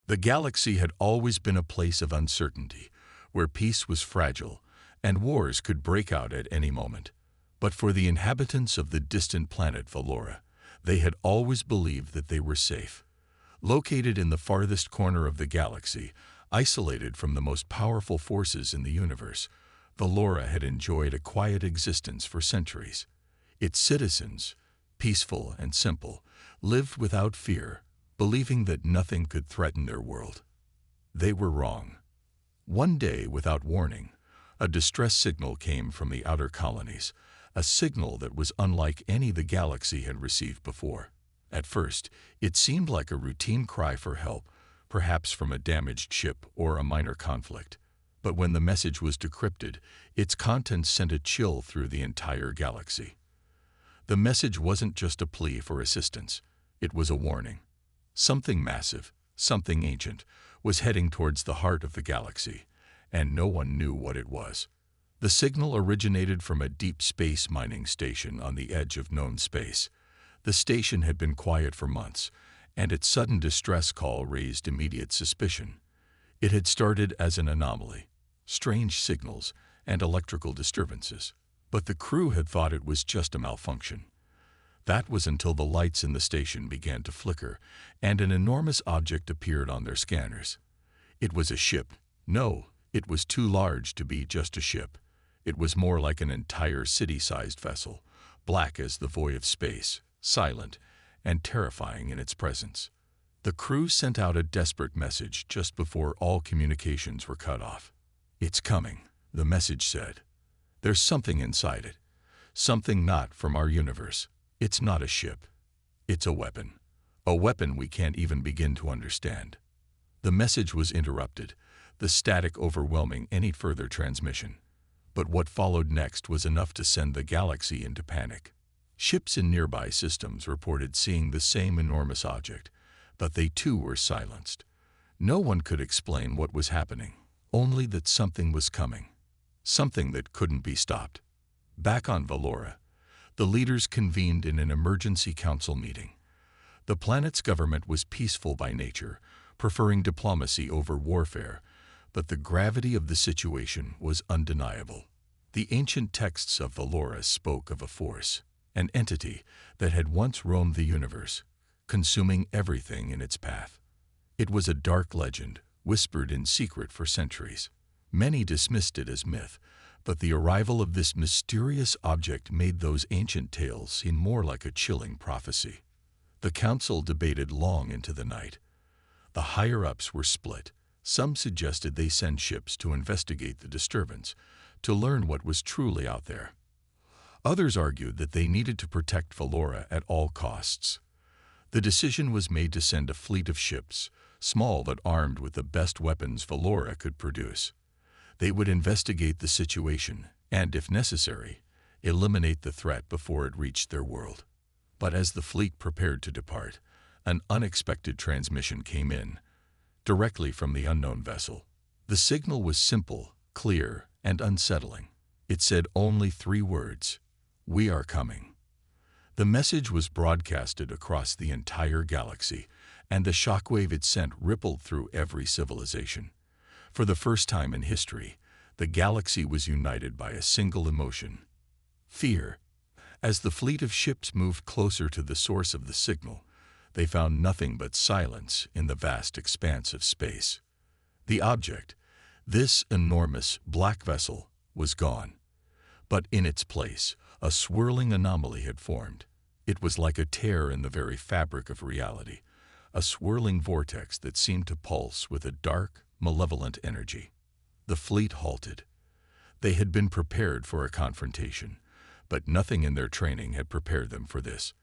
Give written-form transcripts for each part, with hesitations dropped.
The galaxy had always been a place of uncertainty, where peace was fragile and wars could break out at any moment. But for the inhabitants of the distant planet Valora, they had always believed that they were safe. Located in the farthest corner of the galaxy, isolated from the most powerful forces in the universe, Valora had enjoyed a quiet existence for centuries. Its citizens, peaceful and simple, lived without fear, believing that nothing could threaten their world. They were wrong. One day, without warning, a distress signal came from the outer colonies, a signal that was unlike any the galaxy had received before. At first, it seemed like a routine cry for help, perhaps from a damaged ship or a minor conflict. But when the message was decrypted, its contents sent a chill through the entire galaxy. The message wasn't just a plea for assistance, it was a warning. Something massive, something ancient, was heading towards the heart of the galaxy, and no one knew what it was. The signal originated from a deep space mining station on the edge of known space. The station had been quiet for months, and its sudden distress call raised immediate suspicion. It had started as an anomaly, strange signals, and electrical disturbances, but the crew had thought it was just a malfunction. That was until the lights in the station began to flicker, and an enormous object appeared on their scanners. It was a ship. No, it was too large to be just a ship. It was more like an entire city-sized vessel, black as the void of space, silent, and terrifying in its presence. The crew sent out a desperate message just before all communications were cut off. "It's coming," the message said. "There's something inside it. Something not from our universe. It's not a ship. It's a weapon. A weapon we can't even begin to understand." The message was interrupted, the static overwhelming any further transmission. But what followed next was enough to send the galaxy into panic. Ships in nearby systems reported seeing the same enormous object, but they too were silenced. No one could explain what was happening, only that something was coming. Something that couldn't be stopped. Back on Valora, the leaders convened in an emergency council meeting. The planet's government was peaceful by nature, preferring diplomacy over warfare, but the gravity of the situation was undeniable. The ancient texts of Valora spoke of a force, an entity that had once roamed the universe, consuming everything in its path. It was a dark legend, whispered in secret for centuries. Many dismissed it as myth, but the arrival of this mysterious object made those ancient tales seem more like a chilling prophecy. The council debated long into the night. The higher-ups were split. Some suggested they send ships to investigate the disturbance, to learn what was truly out there. Others argued that they needed to protect Valora at all costs. The decision was made to send a fleet of ships, small but armed with the best weapons Valora could produce. They would investigate the situation and, if necessary, eliminate the threat before it reached their world. But as the fleet prepared to depart, an unexpected transmission came in, directly from the unknown vessel. The signal was simple, clear, and unsettling. It said only 3 words: "We are coming." The message was broadcasted across the entire galaxy, and the shockwave it sent rippled through every civilization. For the first time in history, the galaxy was united by a single emotion: fear. As the fleet of ships moved closer to the source of the signal, they found nothing but silence in the vast expanse of space. The object, this enormous black vessel, was gone. But in its place, a swirling anomaly had formed. It was like a tear in the very fabric of reality, a swirling vortex that seemed to pulse with a dark, malevolent energy. The fleet halted. They had been prepared for a confrontation, but nothing in their training had prepared them for this.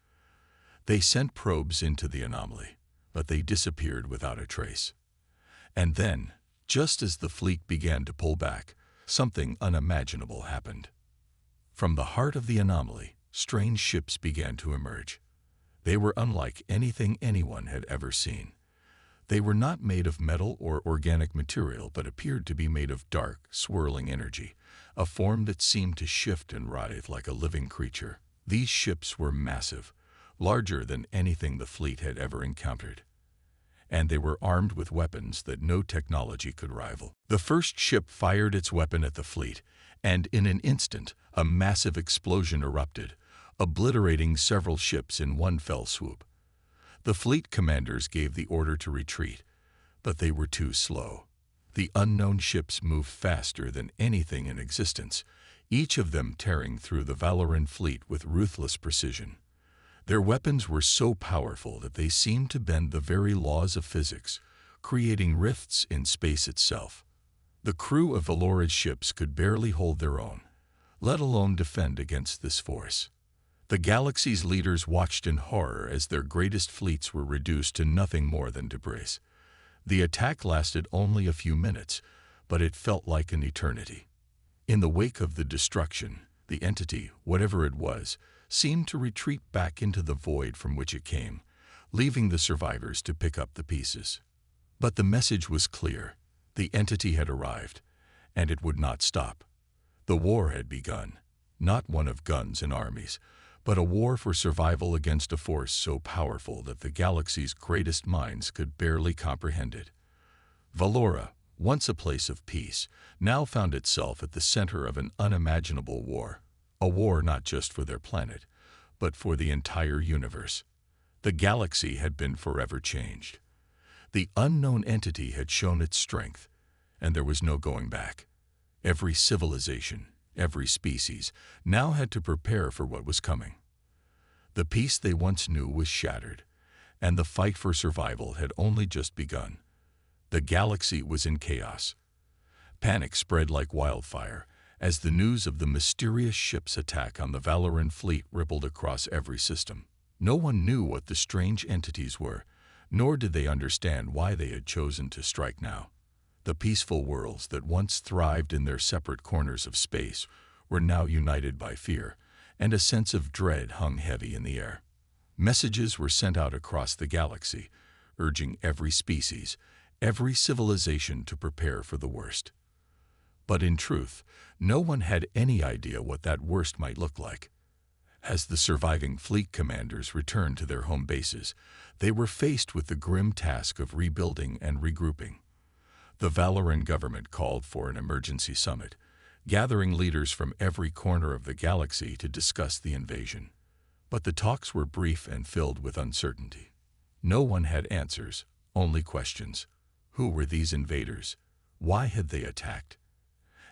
They sent probes into the anomaly, but they disappeared without a trace. And then, just as the fleet began to pull back, something unimaginable happened. From the heart of the anomaly, strange ships began to emerge. They were unlike anything anyone had ever seen. They were not made of metal or organic material, but appeared to be made of dark, swirling energy, a form that seemed to shift and writhe like a living creature. These ships were massive, larger than anything the fleet had ever encountered. and they were armed with weapons that no technology could rival. The first ship fired its weapon at the fleet, and in an instant, a massive explosion erupted, obliterating several ships in one fell swoop. The fleet commanders gave the order to retreat, but they were too slow. The unknown ships moved faster than anything in existence, each of them tearing through the Valoran fleet with ruthless precision. Their weapons were so powerful that they seemed to bend the very laws of physics, creating rifts in space itself. The crew of Valora's ships could barely hold their own, let alone defend against this force. The galaxy's leaders watched in horror as their greatest fleets were reduced to nothing more than debris. The attack lasted only a few minutes, but it felt like an eternity. In the wake of the destruction, the entity, whatever it was, seemed to retreat back into the void from which it came, leaving the survivors to pick up the pieces. But the message was clear. The entity had arrived, and it would not stop. The war had begun, not one of guns and armies, but a war for survival against a force so powerful that the galaxy's greatest minds could barely comprehend it. Valora, once a place of peace, now found itself at the center of an unimaginable war. A war not just for their planet, but for the entire universe. The galaxy had been forever changed. The unknown entity had shown its strength, and there was no going back. Every civilization, every species, now had to prepare for what was coming. The peace they once knew was shattered, and the fight for survival had only just begun. The galaxy was in chaos. Panic spread like wildfire as the news of the mysterious ship's attack on the Valoran fleet rippled across every system. No one knew what the strange entities were, nor did they understand why they had chosen to strike now. The peaceful worlds that once thrived in their separate corners of space were now united by fear, and a sense of dread hung heavy in the air. Messages were sent out across the galaxy, urging every species, every civilization to prepare for the worst. But in truth, no one had any idea what that worst might look like. As the surviving fleet commanders returned to their home bases, they were faced with the grim task of rebuilding and regrouping. The Valoran government called for an emergency summit, gathering leaders from every corner of the galaxy to discuss the invasion. But the talks were brief and filled with uncertainty. No one had answers, only questions. Who were these invaders? Why had they attacked?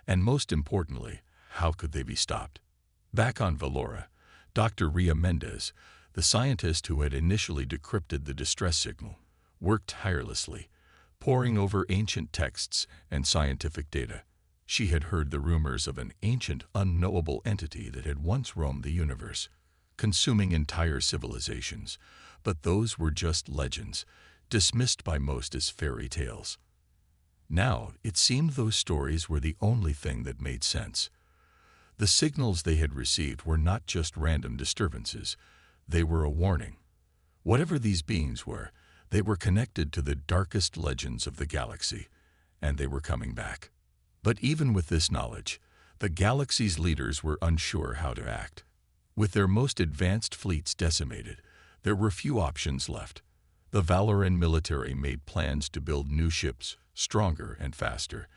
And most importantly, how could they be stopped? Back on Valora, Dr. Ria Mendez, the scientist who had initially decrypted the distress signal, worked tirelessly, poring over ancient texts and scientific data. She had heard the rumors of an ancient, unknowable entity that had once roamed the universe, consuming entire civilizations, but those were just legends, dismissed by most as fairy tales. Now, it seemed those stories were the only thing that made sense. The signals they had received were not just random disturbances, they were a warning. Whatever these beings were, they were connected to the darkest legends of the galaxy, and they were coming back. But even with this knowledge, the galaxy's leaders were unsure how to act. With their most advanced fleets decimated, there were few options left. The Valoran military made plans to build new ships, stronger and faster,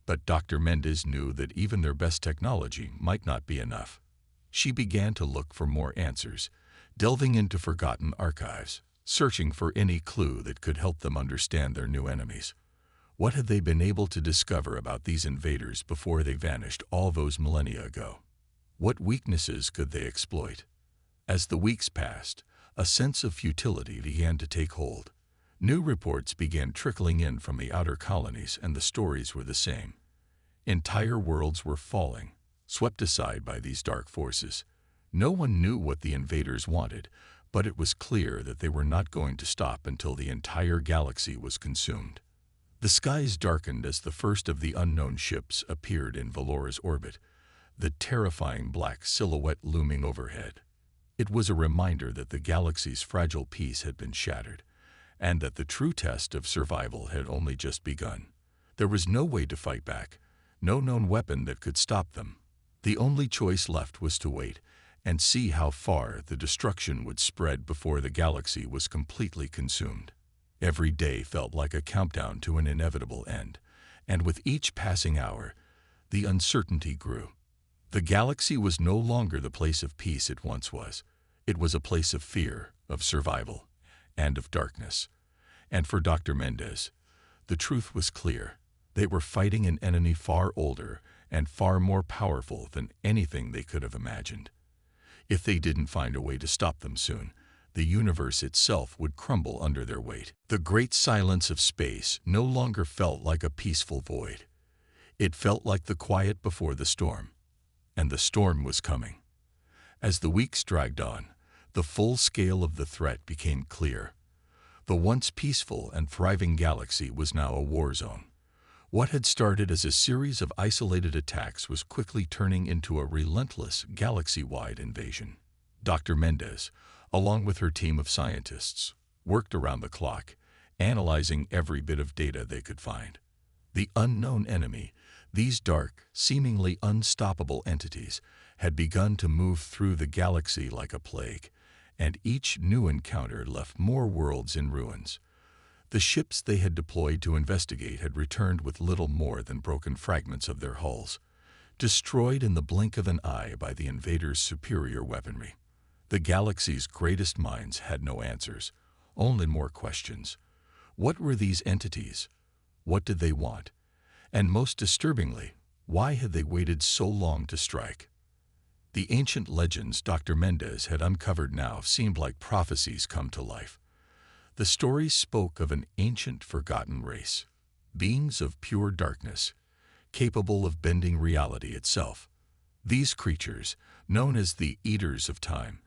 but Dr. Mendez knew that even their best technology might not be enough. She began to look for more answers, delving into forgotten archives, searching for any clue that could help them understand their new enemies. What had they been able to discover about these invaders before they vanished all those millennia ago? What weaknesses could they exploit? As the weeks passed, a sense of futility began to take hold. New reports began trickling in from the outer colonies, and the stories were the same. Entire worlds were falling, swept aside by these dark forces. No one knew what the invaders wanted, but it was clear that they were not going to stop until the entire galaxy was consumed. The skies darkened as the first of the unknown ships appeared in Valora's orbit, the terrifying black silhouette looming overhead. It was a reminder that the galaxy's fragile peace had been shattered, and that the true test of survival had only just begun. There was no way to fight back, no known weapon that could stop them. The only choice left was to wait and see how far the destruction would spread before the galaxy was completely consumed. Every day felt like a countdown to an inevitable end, and with each passing hour, the uncertainty grew. The galaxy was no longer the place of peace it once was. It was a place of fear, of survival, and of darkness. And for Dr. Mendez, the truth was clear. They were fighting an enemy far older and far more powerful than anything they could have imagined. If they didn't find a way to stop them soon, the universe itself would crumble under their weight. The great silence of space no longer felt like a peaceful void. It felt like the quiet before the storm. And the storm was coming. As the weeks dragged on, the full scale of the threat became clear. The once peaceful and thriving galaxy was now a war zone. What had started as a series of isolated attacks was quickly turning into a relentless, galaxy-wide invasion. Dr. Mendez, along with her team of scientists, worked around the clock, analyzing every bit of data they could find. The unknown enemy, these dark, seemingly unstoppable entities, had begun to move through the galaxy like a plague, and each new encounter left more worlds in ruins. The ships they had deployed to investigate had returned with little more than broken fragments of their hulls, destroyed in the blink of an eye by the invaders' superior weaponry. The galaxy's greatest minds had no answers, only more questions. What were these entities? What did they want? And most disturbingly, why had they waited so long to strike? The ancient legends Dr. Mendez had uncovered now seemed like prophecies come to life. The stories spoke of an ancient, forgotten race, beings of pure darkness, capable of bending reality itself. These creatures, known as the Eaters of Time,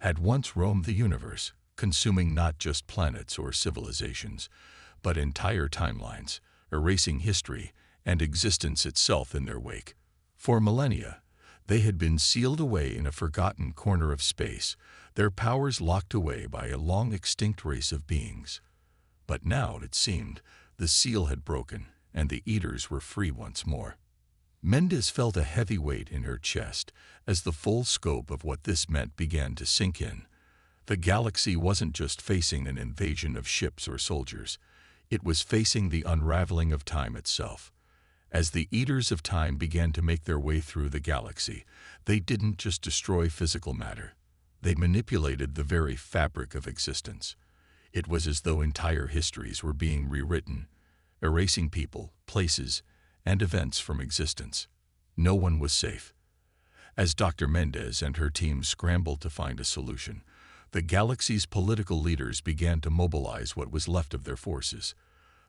had once roamed the universe, consuming not just planets or civilizations, but entire timelines, erasing history and existence itself in their wake. For millennia, they had been sealed away in a forgotten corner of space, their powers locked away by a long-extinct race of beings. But now, it seemed, the seal had broken, and the Eaters were free once more. Mendez felt a heavy weight in her chest as the full scope of what this meant began to sink in. The galaxy wasn't just facing an invasion of ships or soldiers. It was facing the unraveling of time itself. As the Eaters of Time began to make their way through the galaxy, they didn't just destroy physical matter. They manipulated the very fabric of existence. It was as though entire histories were being rewritten, erasing people, places, and events from existence. No one was safe. As Dr. Mendez and her team scrambled to find a solution, the galaxy's political leaders began to mobilize what was left of their forces.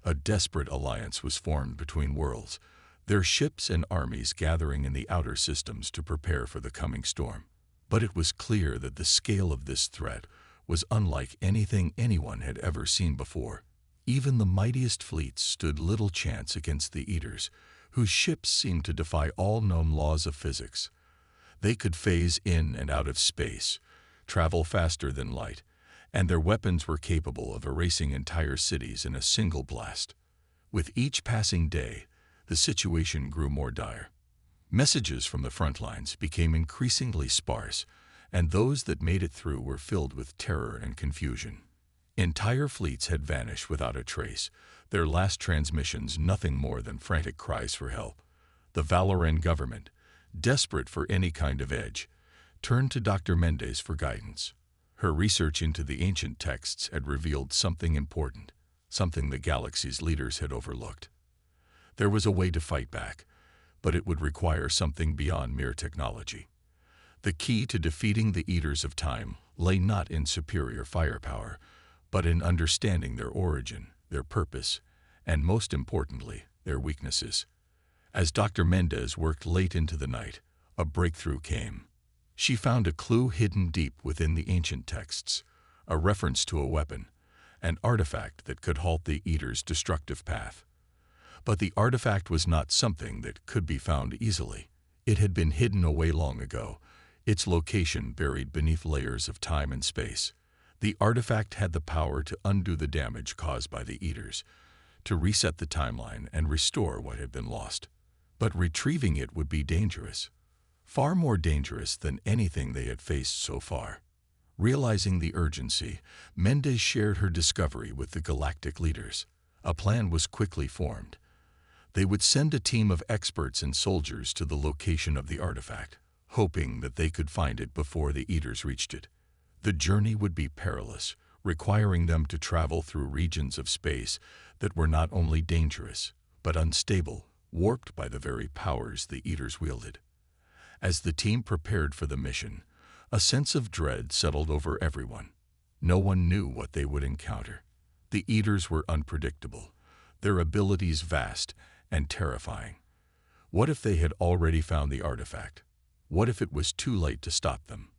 A desperate alliance was formed between worlds, their ships and armies gathering in the outer systems to prepare for the coming storm. But it was clear that the scale of this threat was unlike anything anyone had ever seen before. Even the mightiest fleets stood little chance against the Eaters, whose ships seemed to defy all known laws of physics. They could phase in and out of space, travel faster than light, and their weapons were capable of erasing entire cities in a single blast. With each passing day, the situation grew more dire. Messages from the front lines became increasingly sparse, and those that made it through were filled with terror and confusion. Entire fleets had vanished without a trace, their last transmissions nothing more than frantic cries for help. The Valoran government, desperate for any kind of edge, turned to Dr. Mendez for guidance. Her research into the ancient texts had revealed something important, something the galaxy's leaders had overlooked. There was a way to fight back, but it would require something beyond mere technology. The key to defeating the Eaters of Time lay not in superior firepower, but in understanding their origin, their purpose, and most importantly, their weaknesses. As Dr. Mendez worked late into the night, a breakthrough came. She found a clue hidden deep within the ancient texts, a reference to a weapon, an artifact that could halt the Eaters' destructive path. But the artifact was not something that could be found easily. It had been hidden away long ago, its location buried beneath layers of time and space. The artifact had the power to undo the damage caused by the Eaters, to reset the timeline and restore what had been lost. But retrieving it would be dangerous, far more dangerous than anything they had faced so far. Realizing the urgency, Mendez shared her discovery with the galactic leaders. A plan was quickly formed. They would send a team of experts and soldiers to the location of the artifact, hoping that they could find it before the Eaters reached it. The journey would be perilous, requiring them to travel through regions of space that were not only dangerous, but unstable, warped by the very powers the Eaters wielded. As the team prepared for the mission, a sense of dread settled over everyone. No one knew what they would encounter. The Eaters were unpredictable, their abilities vast and terrifying. What if they had already found the artifact? What if it was too late to stop them?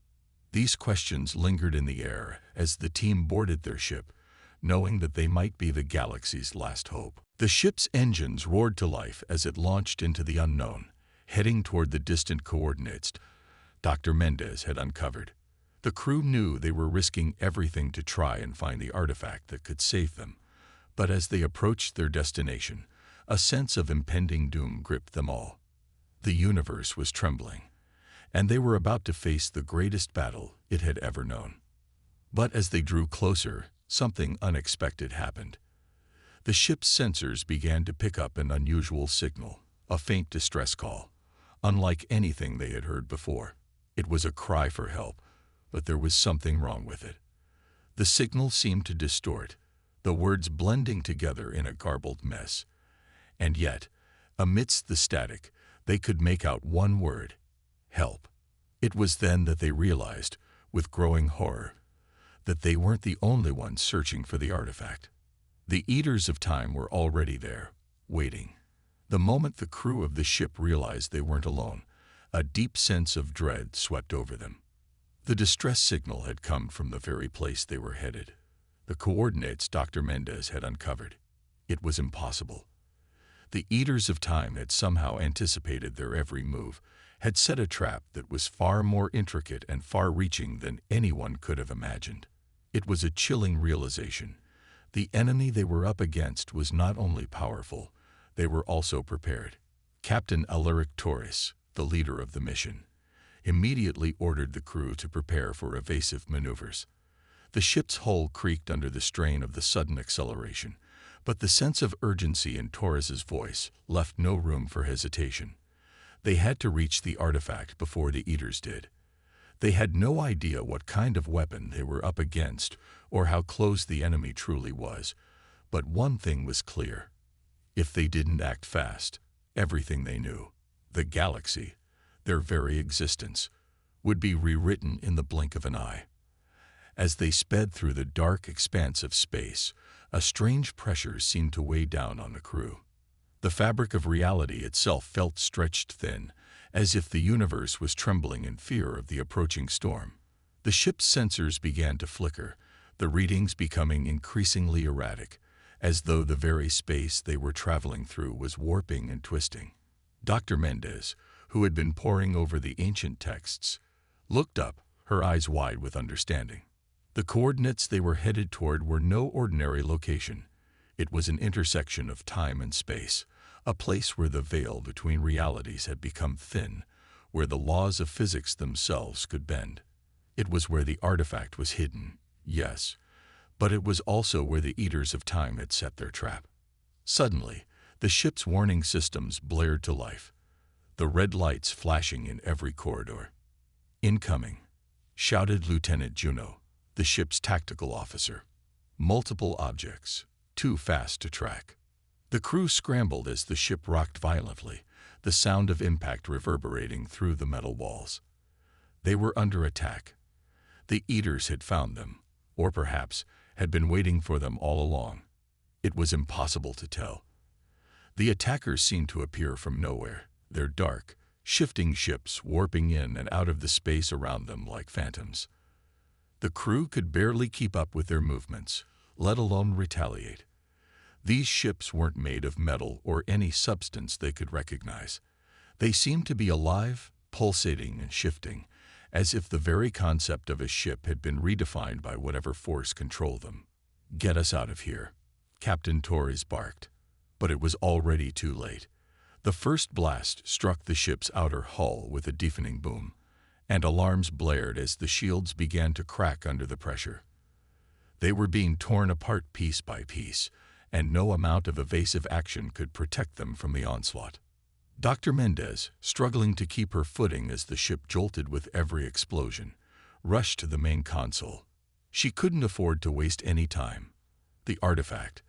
These questions lingered in the air as the team boarded their ship, knowing that they might be the galaxy's last hope. The ship's engines roared to life as it launched into the unknown, heading toward the distant coordinates Dr. Mendez had uncovered. The crew knew they were risking everything to try and find the artifact that could save them. But as they approached their destination, a sense of impending doom gripped them all. The universe was trembling, and they were about to face the greatest battle it had ever known. But as they drew closer, something unexpected happened. The ship's sensors began to pick up an unusual signal, a faint distress call, unlike anything they had heard before. It was a cry for help, but there was something wrong with it. The signal seemed to distort, the words blending together in a garbled mess. And yet, amidst the static, they could make out one word: help. It was then that they realized, with growing horror, that they weren't the only ones searching for the artifact. The Eaters of Time were already there, waiting. The moment the crew of the ship realized they weren't alone, a deep sense of dread swept over them. The distress signal had come from the very place they were headed, the coordinates Dr. Mendez had uncovered. It was impossible. The Eaters of Time had somehow anticipated their every move, had set a trap that was far more intricate and far-reaching than anyone could have imagined. It was a chilling realization. The enemy they were up against was not only powerful, they were also prepared. Captain Alaric Torres, the leader of the mission, immediately ordered the crew to prepare for evasive maneuvers. The ship's hull creaked under the strain of the sudden acceleration, but the sense of urgency in Torres's voice left no room for hesitation. They had to reach the artifact before the Eaters did. They had no idea what kind of weapon they were up against or how close the enemy truly was, but one thing was clear. If they didn't act fast, everything they knew, the galaxy, their very existence, would be rewritten in the blink of an eye. As they sped through the dark expanse of space, a strange pressure seemed to weigh down on the crew. The fabric of reality itself felt stretched thin, as if the universe was trembling in fear of the approaching storm. The ship's sensors began to flicker, the readings becoming increasingly erratic, as though the very space they were traveling through was warping and twisting. Dr. Mendez, who had been poring over the ancient texts, looked up, her eyes wide with understanding. The coordinates they were headed toward were no ordinary location. It was an intersection of time and space, a place where the veil between realities had become thin, where the laws of physics themselves could bend. It was where the artifact was hidden, yes, but it was also where the Eaters of Time had set their trap. Suddenly, the ship's warning systems blared to life, the red lights flashing in every corridor. "Incoming," shouted Lieutenant Juno, the ship's tactical officer. Multiple objects, too fast to track. The crew scrambled as the ship rocked violently, the sound of impact reverberating through the metal walls. They were under attack. The Eaters had found them, or perhaps had been waiting for them all along. It was impossible to tell. The attackers seemed to appear from nowhere, their dark, shifting ships warping in and out of the space around them like phantoms. The crew could barely keep up with their movements, let alone retaliate. These ships weren't made of metal or any substance they could recognize. They seemed to be alive, pulsating and shifting, as if the very concept of a ship had been redefined by whatever force controlled them. "Get us out of here," Captain Torres barked. But it was already too late. The first blast struck the ship's outer hull with a deafening boom, and alarms blared as the shields began to crack under the pressure. They were being torn apart piece by piece, and no amount of evasive action could protect them from the onslaught. Dr. Mendez, struggling to keep her footing as the ship jolted with every explosion, rushed to the main console. She couldn't afford to waste any time. The artifact,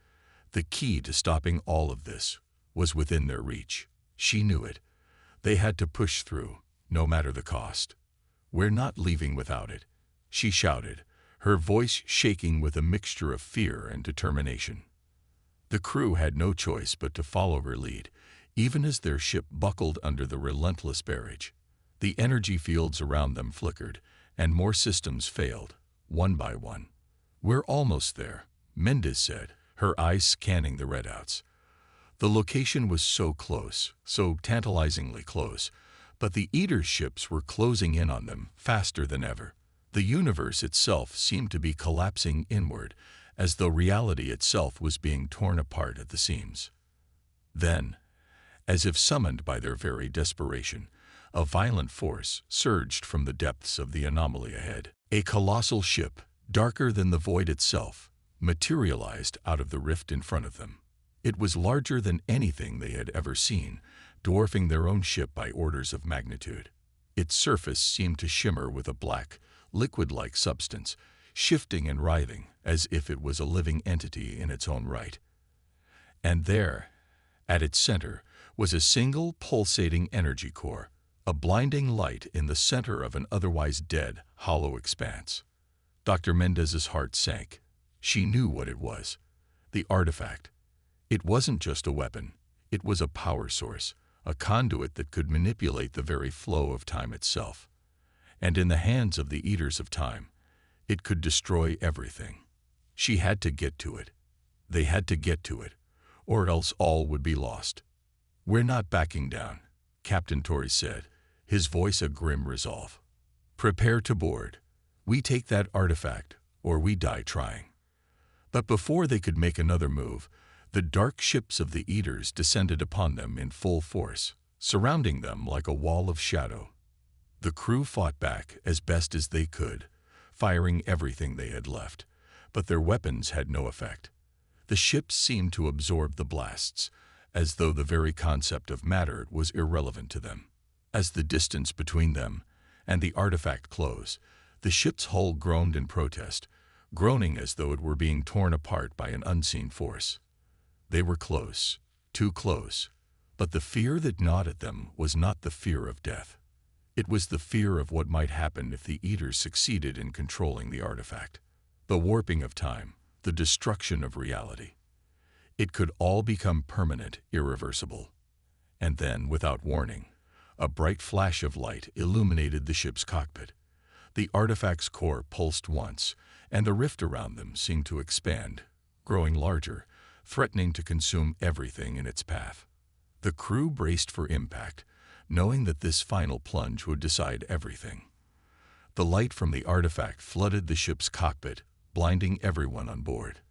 the key to stopping all of this, was within their reach. She knew it. They had to push through, no matter the cost. "We're not leaving without it," she shouted, her voice shaking with a mixture of fear and determination. The crew had no choice but to follow her lead, even as their ship buckled under the relentless barrage. The energy fields around them flickered, and more systems failed, one by one. "We're almost there," Mendez said, her eyes scanning the readouts. The location was so close, so tantalizingly close, but the Eater's ships were closing in on them faster than ever. The universe itself seemed to be collapsing inward, as though reality itself was being torn apart at the seams. Then, as if summoned by their very desperation, a violent force surged from the depths of the anomaly ahead. A colossal ship, darker than the void itself, materialized out of the rift in front of them. It was larger than anything they had ever seen, dwarfing their own ship by orders of magnitude. Its surface seemed to shimmer with a black, liquid-like substance, shifting and writhing as if it was a living entity in its own right. And there, at its center, was a single pulsating energy core, a blinding light in the center of an otherwise dead, hollow expanse. Dr. Mendez's heart sank. She knew what it was. The artifact. It wasn't just a weapon. It was a power source, a conduit that could manipulate the very flow of time itself. And in the hands of the Eaters of Time, it could destroy everything. She had to get to it. They had to get to it, or else all would be lost. "We're not backing down," Captain Torres said, his voice a grim resolve. "Prepare to board. We take that artifact, or we die trying." But before they could make another move, the dark ships of the Eaters descended upon them in full force, surrounding them like a wall of shadow. The crew fought back as best as they could, firing everything they had left, but their weapons had no effect. The ships seemed to absorb the blasts, as though the very concept of matter was irrelevant to them. As the distance between them and the artifact closed, the ship's hull groaned in protest, groaning as though it were being torn apart by an unseen force. They were close, too close, but the fear that gnawed at them was not the fear of death. It was the fear of what might happen if the Eaters succeeded in controlling the artifact. The warping of time, the destruction of reality. It could all become permanent, irreversible. And then, without warning, a bright flash of light illuminated the ship's cockpit. The artifact's core pulsed once, and the rift around them seemed to expand, growing larger, threatening to consume everything in its path. The crew braced for impact, knowing that this final plunge would decide everything. The light from the artifact flooded the ship's cockpit, blinding everyone on board.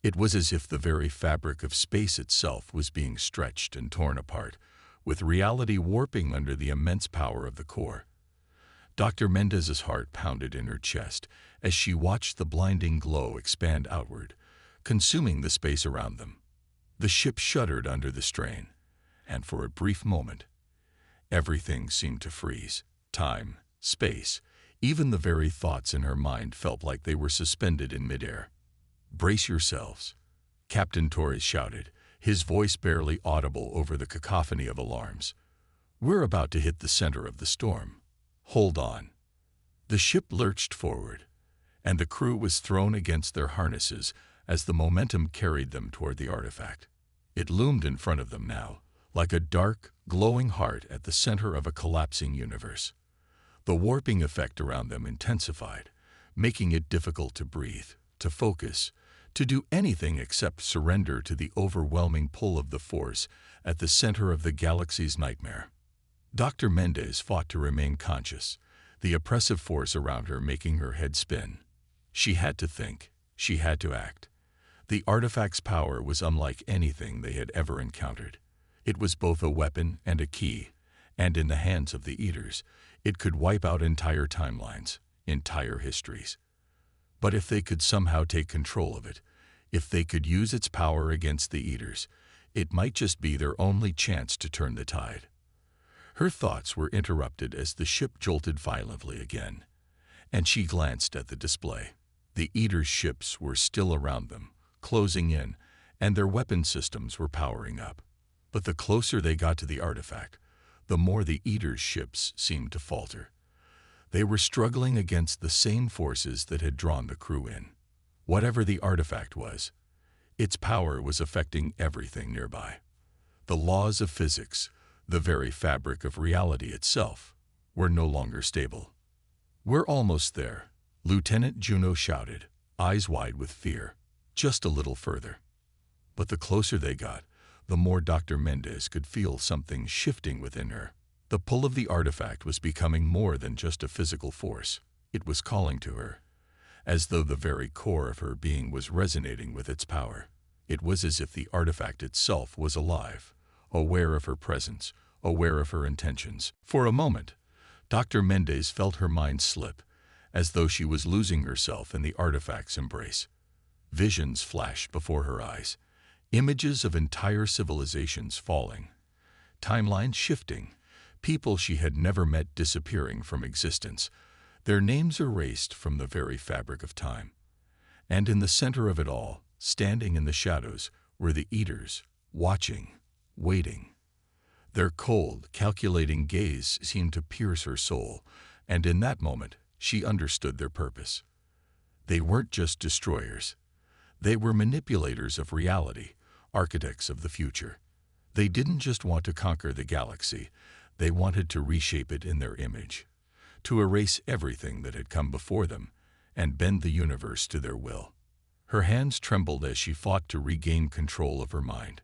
It was as if the very fabric of space itself was being stretched and torn apart, with reality warping under the immense power of the core. Dr. Mendez's heart pounded in her chest as she watched the blinding glow expand outward, consuming the space around them. The ship shuddered under the strain, and for a brief moment, everything seemed to freeze. Time, space, even the very thoughts in her mind felt like they were suspended in midair. "Brace yourselves," Captain Torres shouted, his voice barely audible over the cacophony of alarms. "We're about to hit the center of the storm. Hold on." The ship lurched forward, and the crew was thrown against their harnesses as the momentum carried them toward the artifact. It loomed in front of them now, like a dark, glowing heart at the center of a collapsing universe. The warping effect around them intensified, making it difficult to breathe, to focus, to do anything except surrender to the overwhelming pull of the force at the center of the galaxy's nightmare. Dr. Mendez fought to remain conscious, the oppressive force around her making her head spin. She had to think. She had to act. The artifact's power was unlike anything they had ever encountered. It was both a weapon and a key, And in the hands of the Eaters, it could wipe out entire timelines, entire histories. But if they could somehow take control of it, if they could use its power against the Eaters, it might just be their only chance to turn the tide. Her thoughts were interrupted as the ship jolted violently again, and she glanced at the display. The Eaters' ships were still around them, closing in, and their weapon systems were powering up. But the closer they got to the artifact, the more the Eaters' ships seemed to falter. They were struggling against the same forces that had drawn the crew in. Whatever the artifact was, its power was affecting everything nearby. The laws of physics, the very fabric of reality itself, were no longer stable. "We're almost there," Lieutenant Juno shouted, eyes wide with fear. "Just a little further." But the closer they got, the more Dr. Mendez could feel something shifting within her. The pull of the artifact was becoming more than just a physical force. It was calling to her, as though the very core of her being was resonating with its power. It was as if the artifact itself was alive, aware of her presence, aware of her intentions. For a moment, Dr. Mendez felt her mind slip, as though she was losing herself in the artifact's embrace. Visions flashed before her eyes, images of entire civilizations falling, timelines shifting, people she had never met disappearing from existence, their names erased from the very fabric of time. And in the center of it all, standing in the shadows, were the Eaters, watching, waiting. Their cold, calculating gaze seemed to pierce her soul, and in that moment, she understood their purpose. They weren't just destroyers. They were manipulators of reality, architects of the future. They didn't just want to conquer the galaxy, they wanted to reshape it in their image, to erase everything that had come before them and bend the universe to their will. Her hands trembled as she fought to regain control of her mind.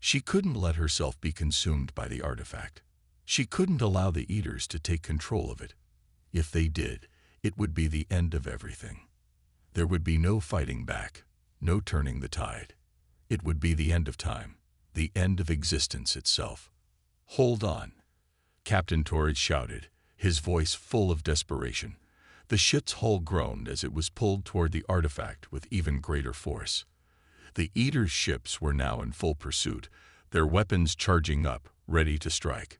She couldn't let herself be consumed by the artifact. She couldn't allow the Eaters to take control of it. If they did, it would be the end of everything. There would be no fighting back, no turning the tide. It would be the end of time, the end of existence itself. "Hold on," Captain Torres shouted, his voice full of desperation. The ship's hull groaned as it was pulled toward the artifact with even greater force. The Eaters' ships were now in full pursuit, their weapons charging up, ready to strike.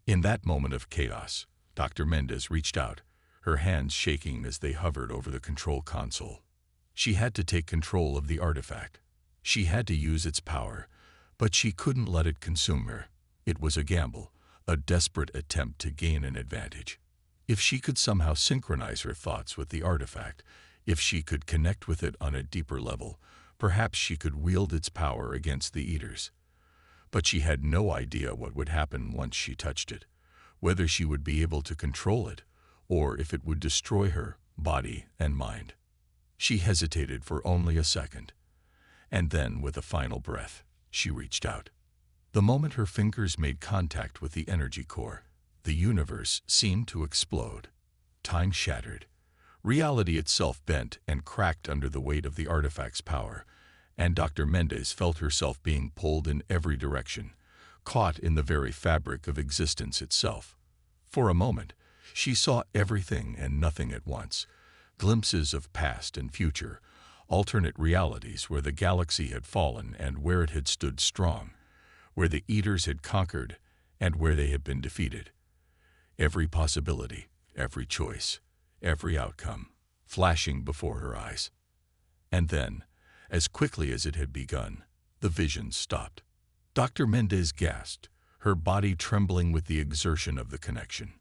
In that moment of chaos, Dr. Mendez reached out, her hands shaking as they hovered over the control console. She had to take control of the artifact. She had to use its power, but she couldn't let it consume her. It was a gamble, a desperate attempt to gain an advantage. If she could somehow synchronize her thoughts with the artifact, if she could connect with it on a deeper level, perhaps she could wield its power against the Eaters. But she had no idea what would happen once she touched it, whether she would be able to control it, or if it would destroy her, body and mind. She hesitated for only a second, and then, with a final breath, she reached out. The moment her fingers made contact with the energy core, the universe seemed to explode. Time shattered. Reality itself bent and cracked under the weight of the artifact's power, and Dr. Mendez felt herself being pulled in every direction, caught in the very fabric of existence itself. For a moment, she saw everything and nothing at once, glimpses of past and future, alternate realities where the galaxy had fallen and where it had stood strong, where the Eaters had conquered and where they had been defeated. Every possibility, every choice, every outcome, flashing before her eyes. And then, as quickly as it had begun, the vision stopped. Dr. Mendez gasped, her body trembling with the exertion of the connection.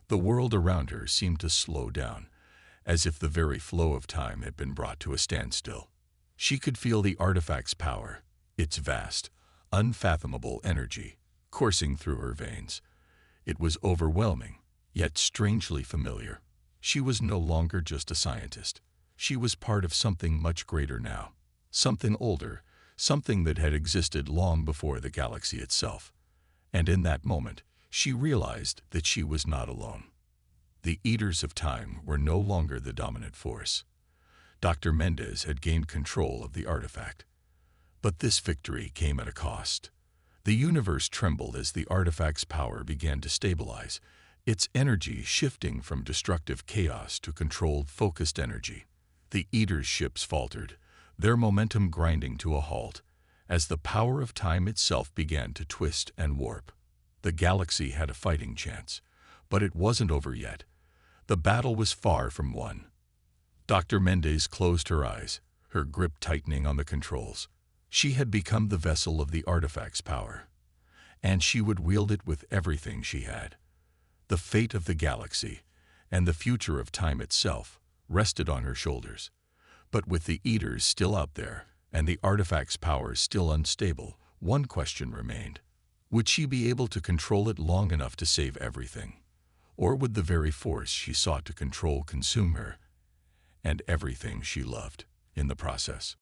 The world around her seemed to slow down, as if the very flow of time had been brought to a standstill. She could feel the artifact's power, its vast, unfathomable energy, coursing through her veins. It was overwhelming, yet strangely familiar. She was no longer just a scientist. She was part of something much greater now, something older, something that had existed long before the galaxy itself. And in that moment, she realized that she was not alone. The Eaters of Time were no longer the dominant force. Dr. Mendez had gained control of the artifact. But this victory came at a cost. The universe trembled as the artifact's power began to stabilize, its energy shifting from destructive chaos to controlled, focused energy. The Eater's ships faltered, their momentum grinding to a halt, as the power of time itself began to twist and warp. The galaxy had a fighting chance, but it wasn't over yet. The battle was far from won. Dr. Mendez closed her eyes, her grip tightening on the controls. She had become the vessel of the artifact's power, and she would wield it with everything she had. The fate of the galaxy, and the future of time itself, rested on her shoulders. But with the Eaters still out there, and the artifact's power still unstable, one question remained. Would she be able to control it long enough to save everything? Or would the very force she sought to control consume her, and everything she loved, in the process?